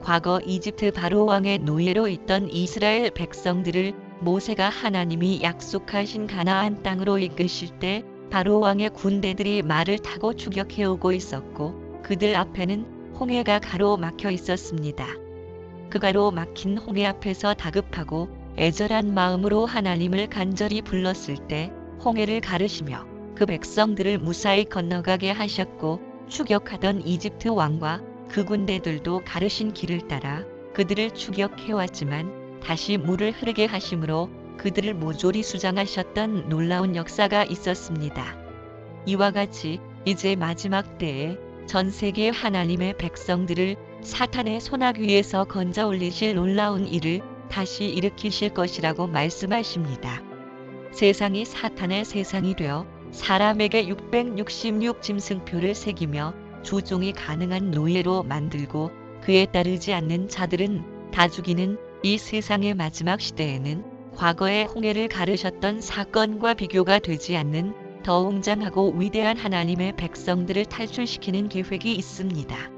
과거 이집트 바로 왕의 노예로 있던 이스라엘 백성들을 모세가 하나님이 약속하신 가나안 땅으로 이끄실 때 바로 왕의 군대들이 말을 타고 추격해오고 있었고 그들 앞에는 홍해가 가로막혀 있었습니다. 그 가로막힌 홍해 앞에서 다급하고 애절한 마음으로 하나님을 간절히 불렀을 때 홍해를 가르시며 그 백성들을 무사히 건너가게 하셨고 추격하던 이집트 왕과 그 군대들도 가르신 길을 따라 그들을 추격해왔지만 다시 물을 흐르게 하심으로 그들을 모조리 수장하셨던 놀라운 역사가 있었습니다. 이와 같이 이제 마지막 때에 전 세계 하나님의 백성들을 사탄의 손아귀 위에서 건져 올리실 놀라운 일을 다시 일으키실 것이라고 말씀하십니다. 세상이 사탄의 세상이 되어 사람에게 666 짐승표를 새기며 조종이 가능한 노예로 만들고 그에 따르지 않는 자들은 다 죽이는 이 세상의 마지막 시대에는 과거의 홍해를 가르셨던 사건과 비교가 되지 않는 더 웅장하고 위대한 하나님의 백성들을 탈출시키는 계획이 있습니다.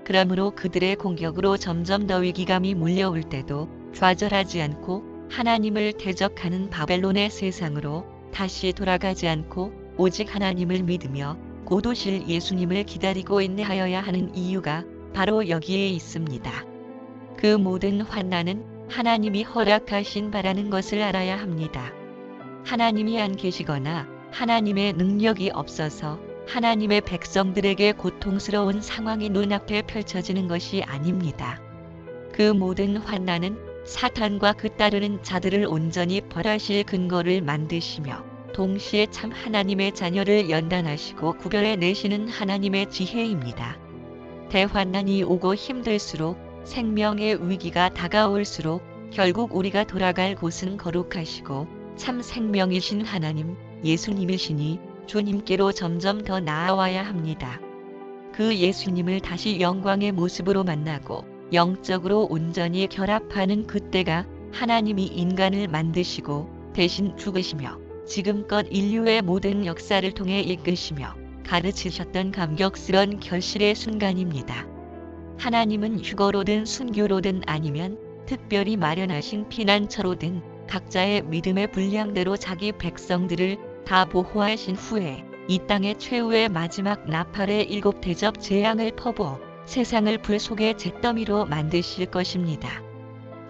그러므로 그들의 공격으로 점점 더 위기감이 몰려올 때도 좌절하지 않고 하나님을 대적하는 바벨론의 세상으로 다시 돌아가지 않고 오직 하나님을 믿으며 곧 오실 예수님을 기다리고 인내하여야 하는 이유가 바로 여기에 있습니다. 그 모든 환난은 하나님이 허락하신 바라는 것을 알아야 합니다. 하나님이 안 계시거나 하나님의 능력이 없어서 하나님의 백성들에게 고통스러운 상황이 눈앞에 펼쳐지는 것이 아닙니다. 그 모든 환난은 사탄과 그 따르는 자들을 온전히 벌하실 근거를 만드시며 동시에 참 하나님의 자녀를 연단하시고 구별해 내시는 하나님의 지혜입니다. 대환난이 오고 힘들수록 생명의 위기가 다가올수록 결국 우리가 돌아갈 곳은 거룩하시고 참 생명이신 하나님 예수님이시니 주님께로 점점 더 나아와야 합니다. 그 예수님을 다시 영광의 모습으로 만나고 영적으로 온전히 결합하는 그때가 하나님이 인간을 만드시고 대신 죽으시며 지금껏 인류의 모든 역사를 통해 이끄시며 가르치셨던 감격스런 결실의 순간입니다. 하나님은 휴거로든 순교로든 아니면 특별히 마련하신 피난처로든 각자의 믿음의 분량대로 자기 백성들을 다 보호하신 후에 이 땅의 최후의 마지막 나팔의 7 대접 재앙을 퍼부어 세상을 불 속의 잿더미로 만드실 것입니다.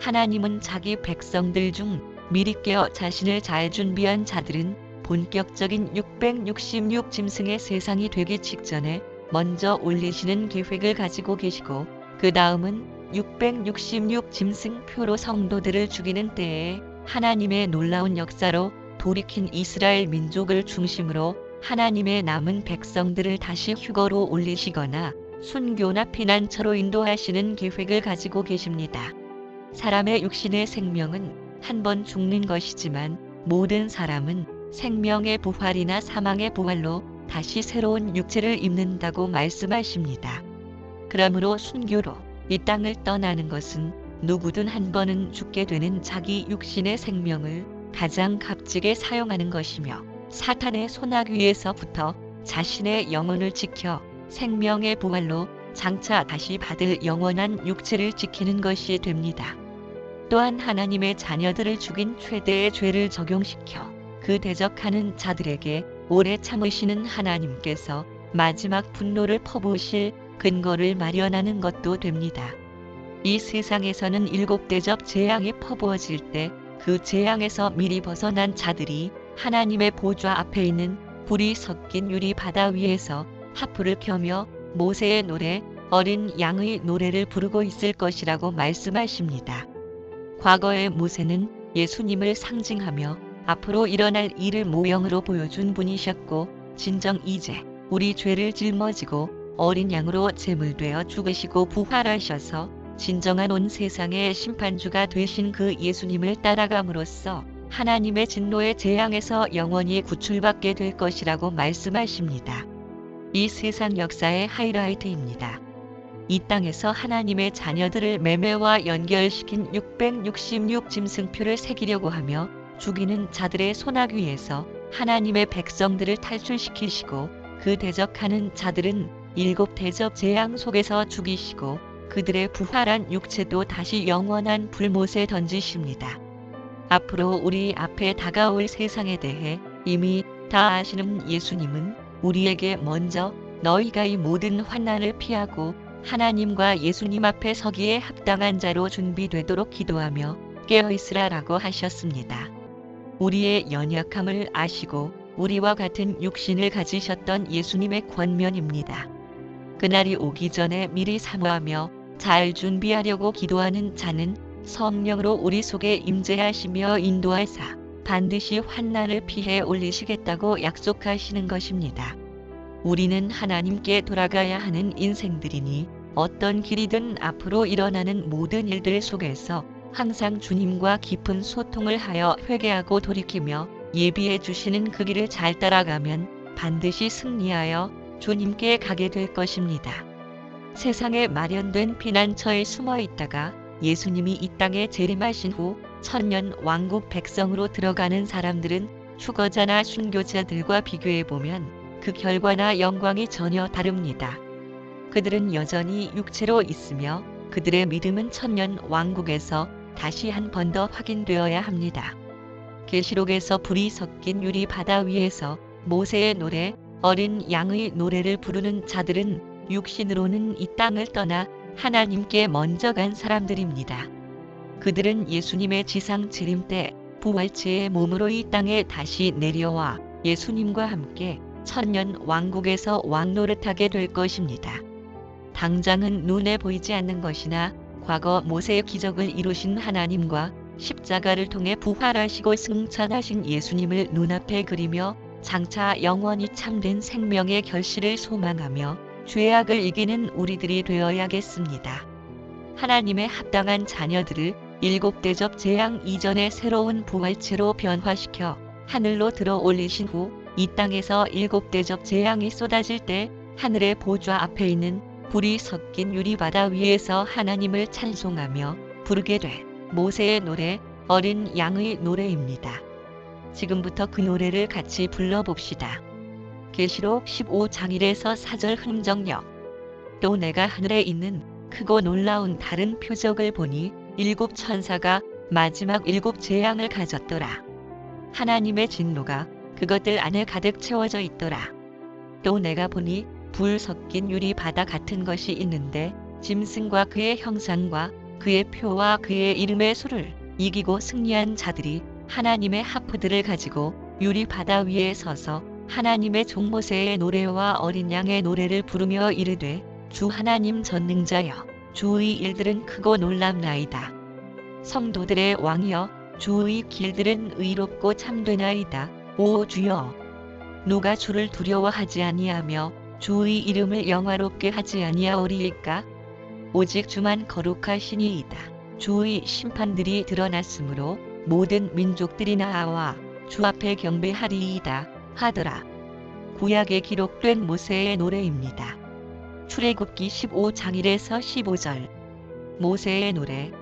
하나님은 자기 백성들 중 미리 깨어 자신을 잘 준비한 자들은 본격적인 666 짐승의 세상이 되기 직전에 먼저 올리시는 계획을 가지고 계시고 그 다음은 666 짐승표로 성도들을 죽이는 때에 하나님의 놀라운 역사로 돌이킨 이스라엘 민족을 중심으로 하나님의 남은 백성들을 다시 휴거로 올리시거나 순교나 피난처로 인도하시는 계획을 가지고 계십니다. 사람의 육신의 생명은 한 번 죽는 것이지만 모든 사람은 생명의 부활이나 사망의 부활로 다시 새로운 육체를 입는다고 말씀하십니다. 그러므로 순교로 이 땅을 떠나는 것은 누구든 한 번은 죽게 되는 자기 육신의 생명을 가장 값지게 사용하는 것이며 사탄의 손아귀 위에서부터 자신의 영혼을 지켜 생명의 부활로 장차 다시 받을 영원한 육체를 지키는 것이 됩니다. 또한 하나님의 자녀들을 죽인 최대의 죄를 적용시켜 그 대적하는 자들에게 오래 참으시는 하나님께서 마지막 분노를 퍼부으실 근거를 마련하는 것도 됩니다. 이 세상에서는 7 대접 재앙이 퍼부어질 때 그 재앙에서 미리 벗어난 자들이 하나님의 보좌 앞에 있는 불이 섞인 유리 바다 위에서 하프를 켜며 모세의 노래, 어린 양의 노래를 부르고 있을 것이라고 말씀하십니다. 과거의 모세는 예수님을 상징하며 앞으로 일어날 일을 모형으로 보여준 분이셨고 진정 이제 우리 죄를 짊어지고 어린 양으로 제물되어 죽으시고 부활하셔서 진정한 온 세상의 심판주가 되신 그 예수님을 따라감으로써 하나님의 진노의 재앙에서 영원히 구출받게 될 것이라고 말씀하십니다. 이 세상 역사의 하이라이트입니다. 이 땅에서 하나님의 자녀들을 매매와 연결시킨 666 짐승표를 새기려고 하며 죽이는 자들의 손아귀 위에서 하나님의 백성들을 탈출시키시고 그 대적하는 자들은 7 대접 재앙 속에서 죽이시고 그들의 부활한 육체도 다시 영원한 불못에 던지십니다. 앞으로 우리 앞에 다가올 세상에 대해 이미 다 아시는 예수님은 우리에게 먼저 너희가 이 모든 환난을 피하고 하나님과 예수님 앞에 서기에 합당한 자로 준비되도록 기도하며 깨어있으라라고 하셨습니다. 우리의 연약함을 아시고 우리와 같은 육신을 가지셨던 예수님의 권면입니다. 그날이 오기 전에 미리 사모하며 잘 준비하려고 기도하는 자는 성령으로 우리 속에 임재하시며 인도하사 반드시 환난을 피해 올리시겠다고 약속하시는 것입니다. 우리는 하나님께 돌아가야 하는 인생들이니 어떤 길이든 앞으로 일어나는 모든 일들 속에서 항상 주님과 깊은 소통을 하여 회개하고 돌이키며 예비해 주시는 그 길을 잘 따라가면 반드시 승리하여 주님께 가게 될 것입니다. 세상에 마련된 피난처에 숨어 있다가 예수님이 이 땅에 재림하신 후 천년 왕국 백성으로 들어가는 사람들은 휴거자나 순교자들과 비교해보면 그 결과나 영광이 전혀 다릅니다. 그들은 여전히 육체로 있으며 그들의 믿음은 천년 왕국에서 다시 한 번 더 확인되어야 합니다. 계시록에서 불이 섞인 유리 바다 위에서 모세의 노래, 어린 양의 노래를 부르는 자들은 육신으로는 이 땅을 떠나 하나님께 먼저 간 사람들입니다. 그들은 예수님의 지상 재림 때 부활체의 몸으로 이 땅에 다시 내려와 예수님과 함께 천년 왕국에서 왕노릇하게 될 것입니다. 당장은 눈에 보이지 않는 것이나 과거 모세의 기적을 이루신 하나님과 십자가를 통해 부활하시고 승천하신 예수님을 눈앞에 그리며 장차 영원히 참된 생명의 결실을 소망하며 죄악을 이기는 우리들이 되어야겠습니다. 하나님의 합당한 자녀들을 일곱 대접 재앙 이전의 새로운 부활체로 변화시켜 하늘로 들어 올리신 후 이 땅에서 일곱 대접 재앙이 쏟아질 때 하늘의 보좌 앞에 있는 불이 섞인 유리바다 위에서 하나님을 찬송하며 부르게 돼 모세의 노래, 어린 양의 노래입니다. 지금부터 그 노래를 같이 불러봅시다. 계시록 15장 1에서 4절 흥정력. 또 내가 하늘에 있는 크고 놀라운 다른 표적을 보니 일곱 천사가 마지막 일곱 재앙을 가졌더라. 하나님의 진노가 그것들 안에 가득 채워져 있더라. 또 내가 보니 불 섞인 유리 바다 같은 것이 있는데 짐승과 그의 형상과 그의 표와 그의 이름의 수를 이기고 승리한 자들이 하나님의 하프들을 가지고 유리 바다 위에 서서 하나님의 종 모세의 노래와 어린 양의 노래를 부르며 이르되 주 하나님 전능자여 주의 일들은 크고 놀랍나이다. 성도들의 왕이여 주의 길들은 의롭고 참되나이다. 오 주여, 누가 주를 두려워하지 아니하며 주의 이름을 영화롭게 하지 아니하오리이까? 오직 주만 거룩하시니이다. 주의 심판들이 드러났으므로 모든 민족들이 나와 주 앞에 경배하리이다 하더라. 구약에 기록된 모세의 노래입니다. 출애굽기 15장 1에서 15절. 모세의 노래.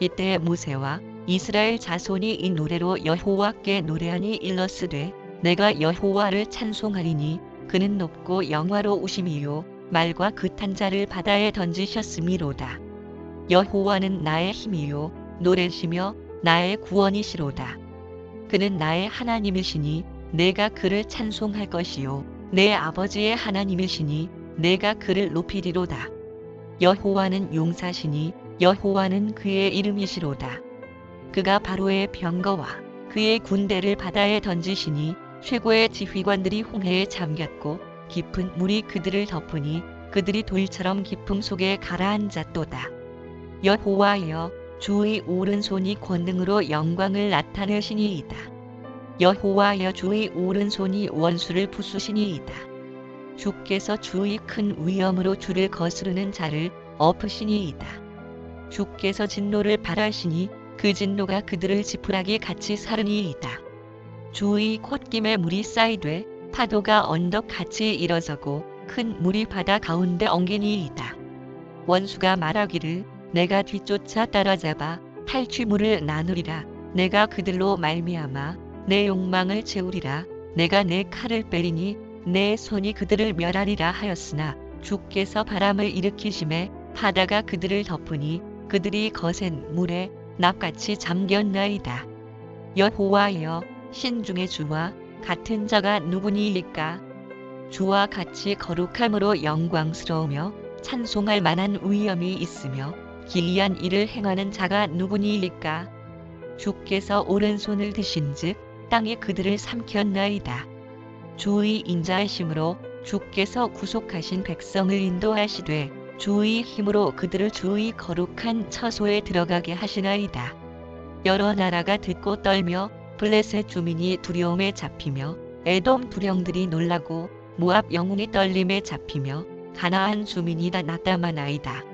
이때 모세와 이스라엘 자손이 이 노래로 여호와께 노래하니 일러스되 내가 여호와를 찬송하리니 그는 높고 영화로우심이요 말과 그탄 자를 바다에 던지셨음이로다. 여호와는 나의 힘이요 노래시며 나의 구원이시로다. 그는 나의 하나님이시니 내가 그를 찬송할 것이요 내 아버지의 하나님이시니 내가 그를 높이리로다. 여호와는 용사시니 여호와는 그의 이름이시로다. 그가 바로의 병거와 그의 군대를 바다에 던지시니 최고의 지휘관들이 홍해에 잠겼고 깊은 물이 그들을 덮으니 그들이 돌처럼 깊음 속에 가라앉았도다. 여호와여 주의 오른손이 권능으로 영광을 나타내시니이다. 여호와여 주의 오른손이 원수를 부수시니이다. 주께서 주의 큰 위엄으로 주를 거스르는 자를 엎으시니이다. 주께서 진노를 발하시니 그 진노가 그들을 지푸라기 같이 사르니이다. 주의 콧김에 물이 쌓이되 파도가 언덕같이 일어서고 큰 물이 바다 가운데 엉기니이다. 원수가 말하기를 내가 뒤쫓아 따라잡아 탈취물을 나누리라. 내가 그들로 말미암아 내 욕망을 채우리라. 내가 내 칼을 빼리니 내 손이 그들을 멸하리라 하였으나 주께서 바람을 일으키심에 바다가 그들을 덮으니 그들이 거센 물에 납같이 잠겼나이다. 여호와여, 신중의 주와 같은 자가 누구니이까? 주와 같이 거룩함으로 영광스러우며 찬송할 만한 위엄이 있으며 기이한 일을 행하는 자가 누구니이까? 주께서 오른손을 드신즉 땅이 그들을 삼켰나이다. 주의 인자하심으로 주께서 구속하신 백성을 인도하시되 주의 힘으로 그들을 주의 거룩한 처소에 들어가게 하시나이다. 여러 나라가 듣고 떨며 블레셋 주민이 두려움에 잡히며 에돔 두령들이 놀라고 모압 영웅이 떨림에 잡히며 가나안 주민이 다 낙담하나이다.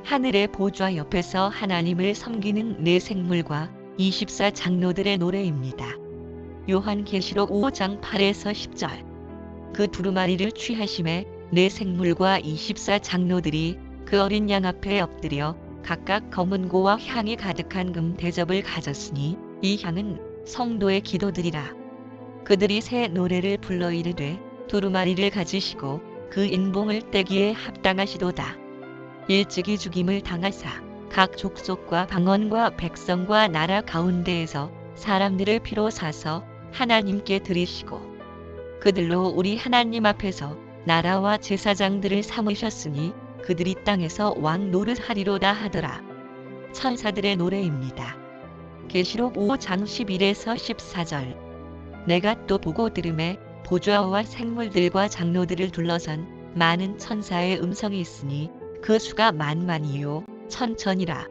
하늘의 보좌 옆에서 하나님을 섬기는 네 생물과 24 장로들의 노래입니다. 요한계시록 5장 8에서 10절. 그 두루마리를 취하심에 네 생물과 24 장로들이 그 어린 양 앞에 엎드려 각각 검은 고와 향이 가득한 금 대접을 가졌으니 이 향은 성도의 기도들이라. 그들이 새 노래를 불러 이르되 두루마리를 가지시고 그 인봉을 떼기에 합당하시도다. 일찍이 죽임을 당하사 각 족속과 방언과 백성과 나라 가운데에서 사람들을 피로 사서 하나님께 드리시고 그들로 우리 하나님 앞에서 나라와 제사장들을 삼으셨으니 그들이 땅에서 왕 노릇하리로다 하더라. 천사들의 노래입니다. 계시록 5장 11에서 14절. 내가 또 보고 들음에 보좌와 생물들과 장로들을 둘러선 많은 천사의 음성이 있으니 그 수가 만만이요 천천이라.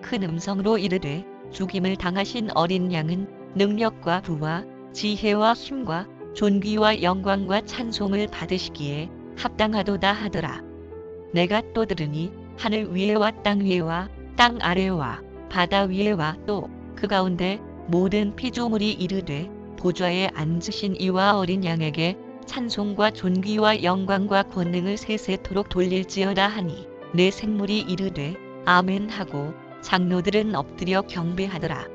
큰 음성으로 이르되 죽임을 당하신 어린 양은 능력과 부와 지혜와 힘과 존귀와 영광과 찬송을 받으시기에 합당하도다 하더라. 내가 또 들으니 하늘 위에와 땅 위에와 땅 아래와 바다 위에와 또 그 가운데 모든 피조물이 이르되 보좌에 앉으신 이와 어린 양에게 찬송과 존귀와 영광과 권능을 세세토록 돌릴지어다 하니 내 생물이 이르되 아멘 하고 장로들은 엎드려 경배하더라.